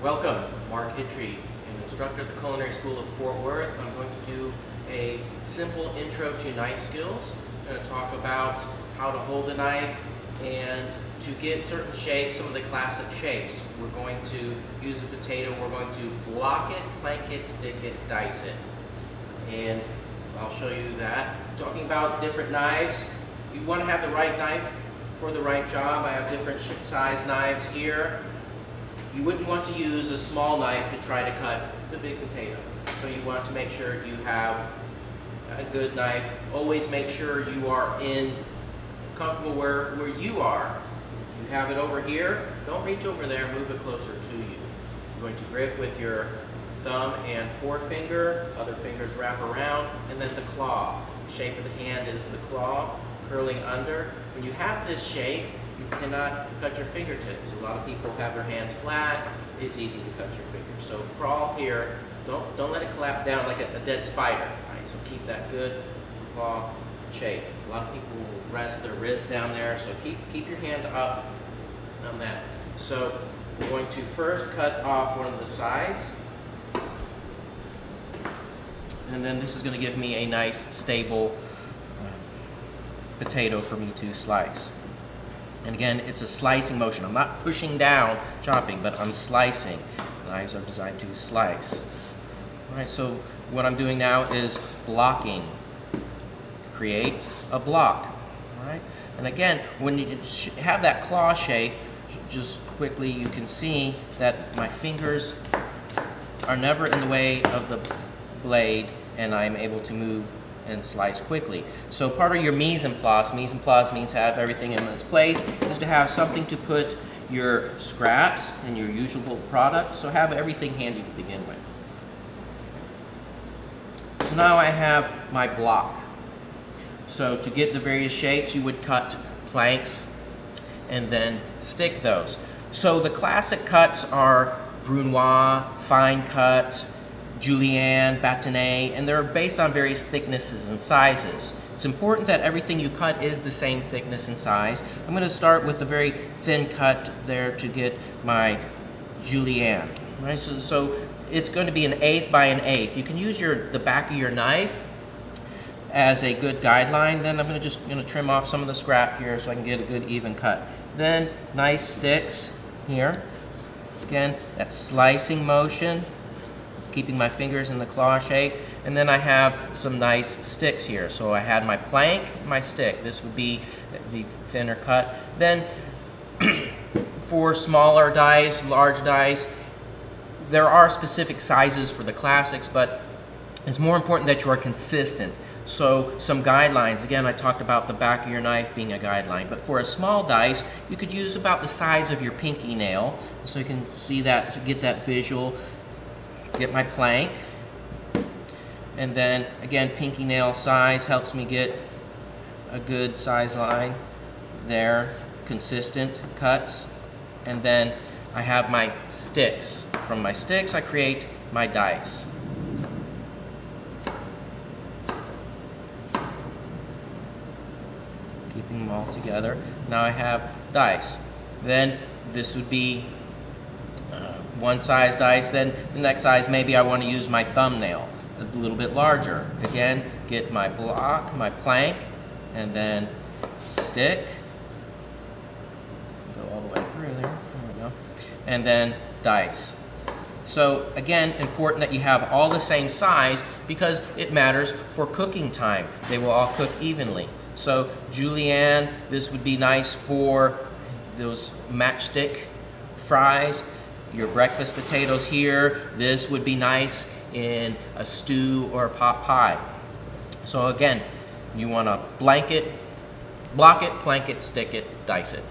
Welcome, Mark Hitri, an instructor at the Culinary School of Fort Worth. I'm going to do a simple intro to knife skills. I'm going to talk about how to hold a knife and to get certain shapes, some of the classic shapes. We're going to use a potato, we're going to block it, plank it, stick it, dice it. And I'll show you that. Talking about different knives, you want to have the right knife for the right job. I have different size knives here. You wouldn't want to use a small knife to try to cut the big potato. So you want to make sure you have a good knife. Always make sure you are comfortable where you are. If you have it over here, don't reach over there, move it closer to you. You're going to grip with your thumb and forefinger, other fingers wrap around, and then the claw. The shape of the hand is the claw curling under. When you have this shape, you cannot cut your fingertips. A lot of people have their hands flat. It's easy to cut your fingers. So crawl here. Don't let it collapse down like a dead spider. Right? So keep that good claw shape. A lot of people will rest their wrist down there. So keep your hand up on that. So we're going to first cut off one of the sides. And then this is going to give me a nice stable potato for me to slice. And again, it's a slicing motion. I'm not pushing down, chopping, but I'm slicing. Knives are designed to slice. All right, so what I'm doing now is blocking. Create a block. All right, and again, when you have that claw shape, just quickly you can see that my fingers are never in the way of the blade, and I'm able to move and slice quickly. So part of your mise en place means to have everything in its place, is to have something to put your scraps and your usable product, so have everything handy to begin with. So now I have my block. So to get the various shapes, you would cut planks and then stick those. So the classic cuts are brunoise, fine cut, julienne, bâtonnet, and they're based on various thicknesses and sizes. It's important that everything you cut is the same thickness and size. I'm going to start with a very thin cut there to get my julienne. Right? So it's going to be 1/8 by 1/8. You can use the back of your knife as a good guideline. Then I'm just going to trim off some of the scrap here so I can get a good even cut. Then nice sticks here. Again, that slicing motion, keeping my fingers in the claw shape, and then I have some nice sticks here. So I had my plank, my stick. This would be the thinner cut. Then for smaller dice, large dice, there are specific sizes for the classics, but it's more important that you are consistent. So some guidelines, again, I talked about the back of your knife being a guideline, but for a small dice, you could use about the size of your pinky nail, so you can see that, to get that visual. Get my plank, and then again, pinky nail size helps me get a good size line there, consistent cuts. And then I have my sticks. From my sticks, I create my dice. Keeping them all together. Now I have dice. Then this would be one size dice. Then the next size, maybe I want to use my thumbnail, a little bit larger. Again, get my block, my plank, and then stick. Go all the way through there. There we go. And then dice. So again, important that you have all the same size because it matters for cooking time. They will all cook evenly. So julienne, this would be nice for those matchstick fries. Your breakfast potatoes here, this would be nice in a stew or a pot pie. So again, you want to block it, plank it, stick it, dice it.